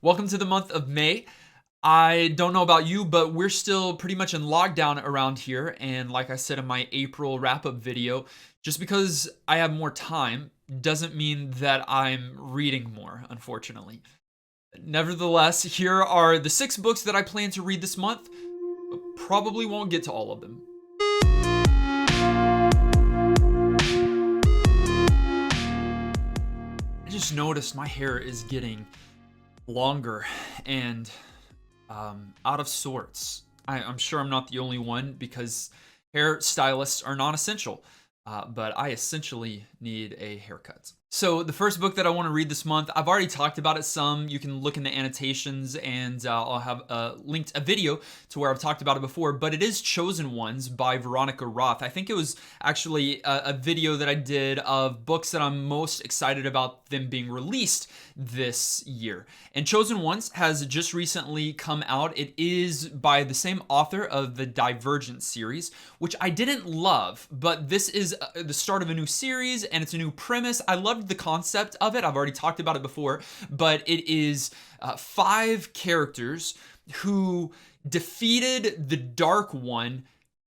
Welcome to the month of May. I don't know about you, but we're still pretty much in lockdown around here. And like I said in my April wrap-up video, just because I have more time doesn't mean that I'm reading more, unfortunately. Nevertheless, here are the 6 books that I plan to read this month. Probably won't get to all of them. I just noticed my hair is getting longer and out of sorts. I'm sure I'm not the only one because hair stylists are non-essential, but I essentially need a haircut. So the first book that I want to read this month, I've already talked about it some. You can look in the annotations and I'll have linked a video to where I've talked about it before, but it is Chosen Ones by Veronica Roth. I think it was actually a video that I did of books that I'm most excited about them being released this year. And Chosen Ones has just recently come out. It is by the same author of the Divergent series, which I didn't love, but this is the start of a new series and it's a new premise. I loved the concept of it. I've already talked about it before, but it is 5 characters who defeated the Dark One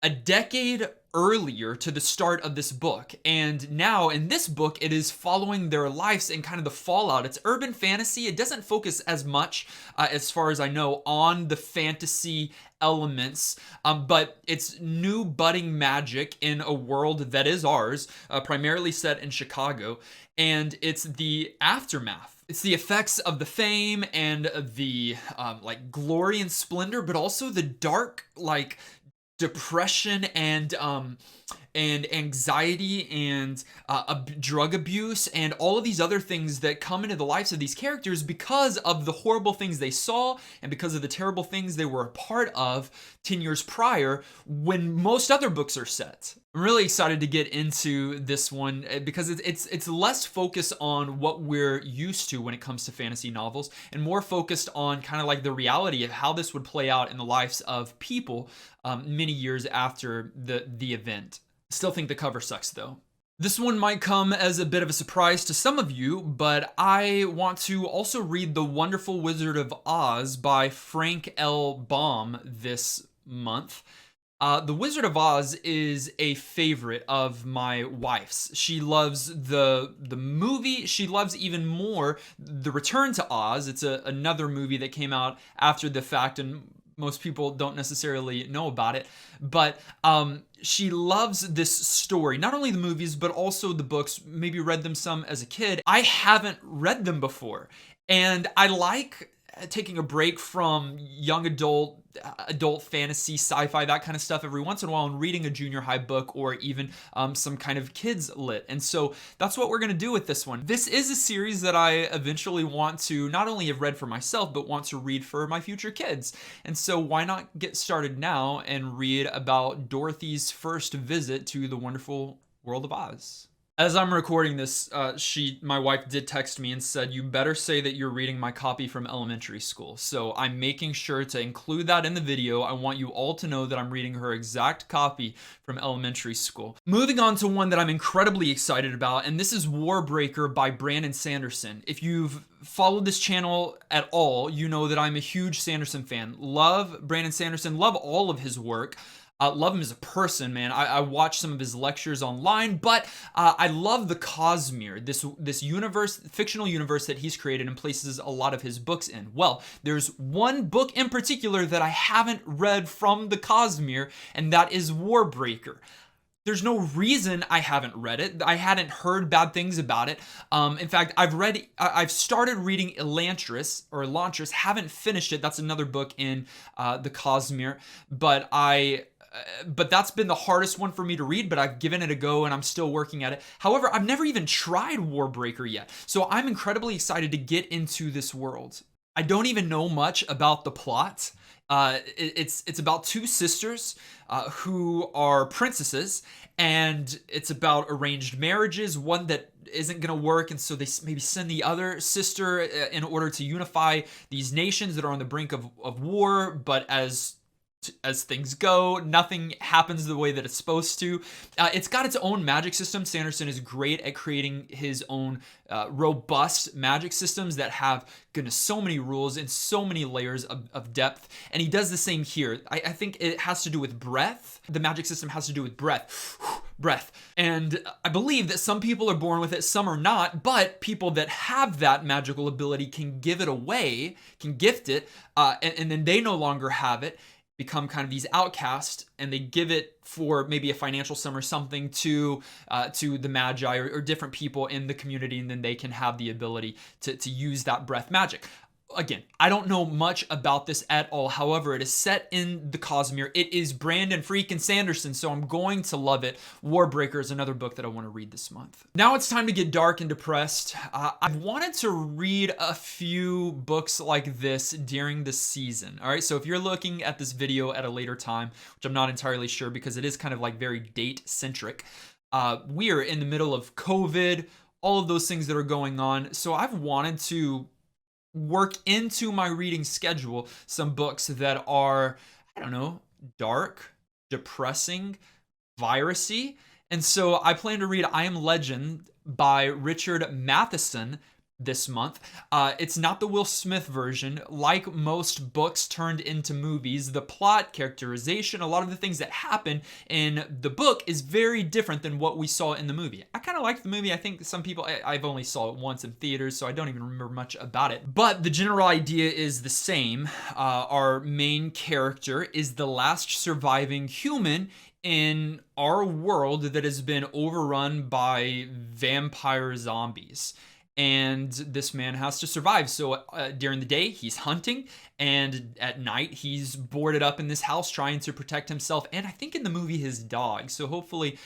a decade earlier to the start of this book. And now in this book, it is following their lives and kind of the fallout. It's urban fantasy. It doesn't focus as much, as far as I know, on the fantasy elements, but it's new budding magic in a world that is ours, primarily set in Chicago. And it's the aftermath. It's the effects of the fame and the like glory and splendor, but also the dark, like depression and anxiety and drug abuse and all of these other things that come into the lives of these characters because of the horrible things they saw and because of the terrible things they were a part of 10 years prior when most other books are set. I'm really excited to get into this one because it's less focused on what we're used to when it comes to fantasy novels and more focused on kind of like the reality of how this would play out in the lives of people many years after the event. Still think the cover sucks though. This one might come as a bit of a surprise to some of you, but I want to also read The Wonderful Wizard of Oz by Frank L. Baum this month. The Wizard of Oz is a favorite of my wife's. She loves the movie. She loves even more The Return to Oz. It's another movie that came out after the fact and most people don't necessarily know about it, but she loves this story, not only the movies, but also the books, maybe read them some as a kid. I haven't read them before, and I like taking a break from young adult fantasy, sci-fi, that kind of stuff every once in a while and reading a junior high book or even some kind of kids lit. And so that's what we're going to do with this one. This is a series that I eventually want to not only have read for myself, but want to read for my future kids. And so why not get started now and read about Dorothy's first visit to the wonderful world of Oz. As I'm recording this, my wife did text me and said, you better say that you're reading my copy from elementary school. So I'm making sure to include that in the video. I want you all to know that I'm reading her exact copy from elementary school. Moving on to one that I'm incredibly excited about, and this is Warbreaker by Brandon Sanderson. If you've followed this channel at all, you know that I'm a huge Sanderson fan. Love Brandon Sanderson, love all of his work. Love him as a person, man. I watch some of his lectures online, but I love the Cosmere, this universe, fictional universe that he's created and places a lot of his books in. Well, there's one book in particular that I haven't read from the Cosmere, and that is Warbreaker. There's no reason I haven't read it. I hadn't heard bad things about it. In fact, I've started reading Elantris, haven't finished it. That's another book in the Cosmere, but that's been the hardest one for me to read, but I've given it a go and I'm still working at it. However, I've never even tried Warbreaker yet, so I'm incredibly excited to get into this world. I don't even know much about the plot. It's about 2 sisters who are princesses, and it's about arranged marriages, one that isn't going to work, and so they maybe send the other sister in order to unify these nations that are on the brink of war, but as as things go. Nothing happens the way that it's supposed to. It's got its own magic system. Sanderson is great at creating his own robust magic systems that have, goodness, so many rules and so many layers of depth. And he does the same here. I think it has to do with breath. The magic system has to do with breath. Breath. And I believe that some people are born with it, some are not, but people that have that magical ability can give it away, can gift it, and then they no longer have it, become kind of these outcasts, and they give it for maybe a financial sum or something to the magi or different people in the community, and then they can have the ability to use that breath magic. Again, I don't know much about this at all. However, it is set in the Cosmere. It is Brandon freaking Sanderson, so I'm going to love it. Warbreaker is another book that I want to read this month. Now it's time to get dark and depressed. I've wanted to read a few books like this during the season. All right, so if you're looking at this video at a later time, which I'm not entirely sure because it is kind of like very date-centric, we are in the middle of COVID, all of those things that are going on. So I've wanted to work into my reading schedule some books that are, I don't know, dark, depressing, virusy. And so I plan to read I Am Legend by Richard Matheson this month. It's not the Will Smith version. Like most books turned into movies, the plot, characterization, a lot of the things that happen in the book is very different than what we saw in the movie. I kind of liked the movie. I think some people, I've only saw it once in theaters, so I don't even remember much about it. But the general idea is the same. Our main character is the last surviving human in our world that has been overrun by vampire zombies. And this man has to survive. So during the day, he's hunting, and at night, he's boarded up in this house trying to protect himself. And I think in the movie, his dog. So hopefully,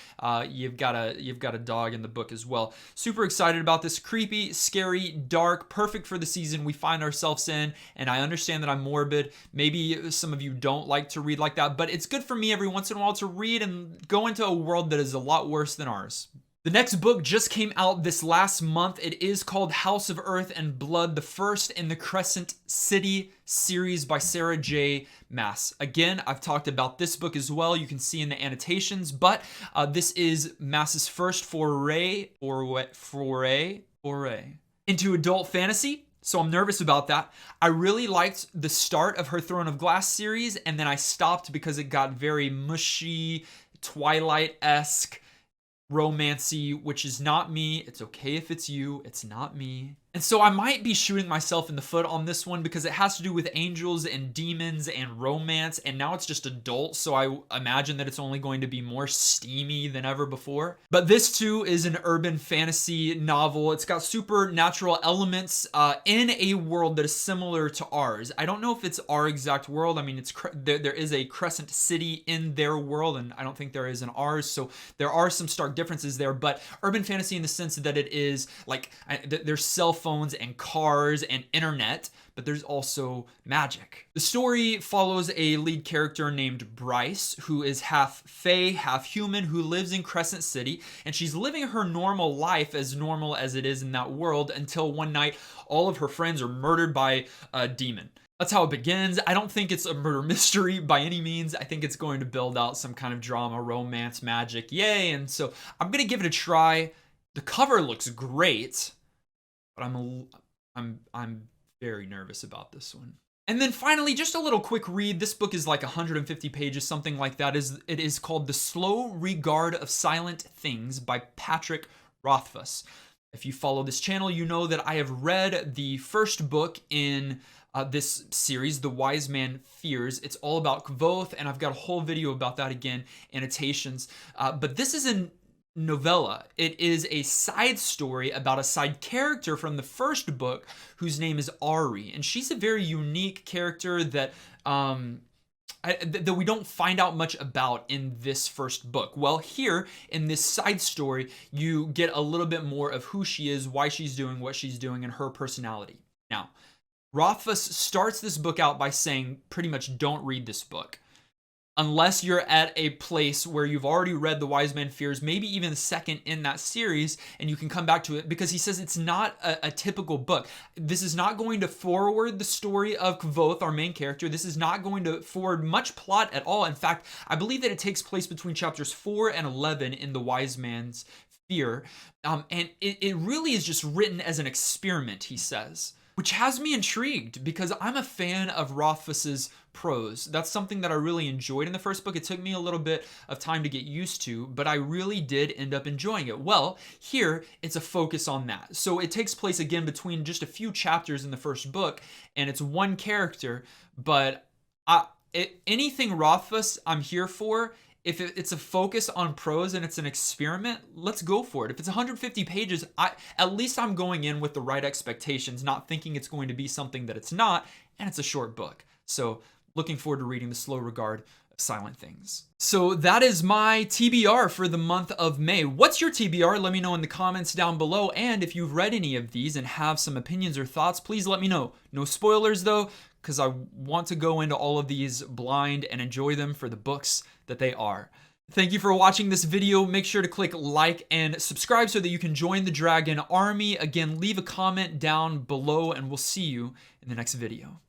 you've got a dog in the book as well. Super excited about this. Creepy, scary, dark, perfect for the season we find ourselves in. And I understand that I'm morbid. Maybe some of you don't like to read like that, but it's good for me every once in a while to read and go into a world that is a lot worse than ours. The next book just came out this last month. It is called House of Earth and Blood, the first in the Crescent City series by Sarah J. Maas. Again, I've talked about this book as well. You can see in the annotations, but this is Maas's first foray into adult fantasy. So I'm nervous about that. I really liked the start of her Throne of Glass series, and then I stopped because it got very mushy, Twilight-esque, romancy, which is not me. It's okay if it's you. It's not me. And so I might be shooting myself in the foot on this one because it has to do with angels and demons and romance, and now it's just adult, so I imagine that it's only going to be more steamy than ever before. But this too is an urban fantasy novel. It's got supernatural elements in a world that is similar to ours. I don't know if it's our exact world. I mean, there is a Crescent City in their world, and I don't think there is in ours, so there are some stark differences there, but urban fantasy in the sense that it is like there's cell phones and cars and internet, but there's also magic. The story follows a lead character named Bryce, who is half fae, half human, who lives in Crescent City, and she's living her normal life as normal as it is in that world until one night all of her friends are murdered by a demon. That's how it begins. I don't think it's a murder mystery by any means. I think it's going to build out some kind of drama, romance, magic, yay. And so I'm gonna give it a try. The cover looks great, but I'm very nervous about this one. And then finally, just a little quick read. This book is like 150 pages, something like that. It is called The Slow Regard of Silent Things by Patrick Rothfuss. If you follow this channel, you know that I have read the first book in this series, The Wise Man Fears. It's all about Kvothe, and I've got a whole video about that again, annotations. But this is a novella. It is a side story about a side character from the first book whose name is Ari, and she's a very unique character that that we don't find out much about in this first book. Well, here in this side story, you get a little bit more of who she is, why she's doing what she's doing, and her personality. Now, Rothfuss starts this book out by saying pretty much don't read this book. unless you're at a place where you've already read The Wise Man Fears, maybe even second in that series, and you can come back to it, because he says it's not a typical book. This is not going to forward the story of Kvothe, our main character. This is not going to forward much plot at all. In fact, I believe that it takes place between chapters 4 and 11 in The Wise Man's Fear. And it really is just written as an experiment, he says, which has me intrigued because I'm a fan of Rothfuss's prose. That's something that I really enjoyed in the first book. It took me a little bit of time to get used to, but I really did end up enjoying it. Well, here it's a focus on that. So it takes place again between just a few chapters in the first book, and it's one character, but anything Rothfuss I'm here for. If it's a focus on prose and it's an experiment, let's go for it. If it's 150 pages, at least I'm going in with the right expectations, not thinking it's going to be something that it's not, and it's a short book. So looking forward to reading The Slow Regard of Silent Things. So that is my TBR for the month of May. What's your TBR? Let me know in the comments down below. And if you've read any of these and have some opinions or thoughts, please let me know. No spoilers though, because I want to go into all of these blind and enjoy them for the books that they are. Thank you for watching this video. Make sure to click like and subscribe so that you can join the Dragon Army. Again, leave a comment down below and we'll see you in the next video.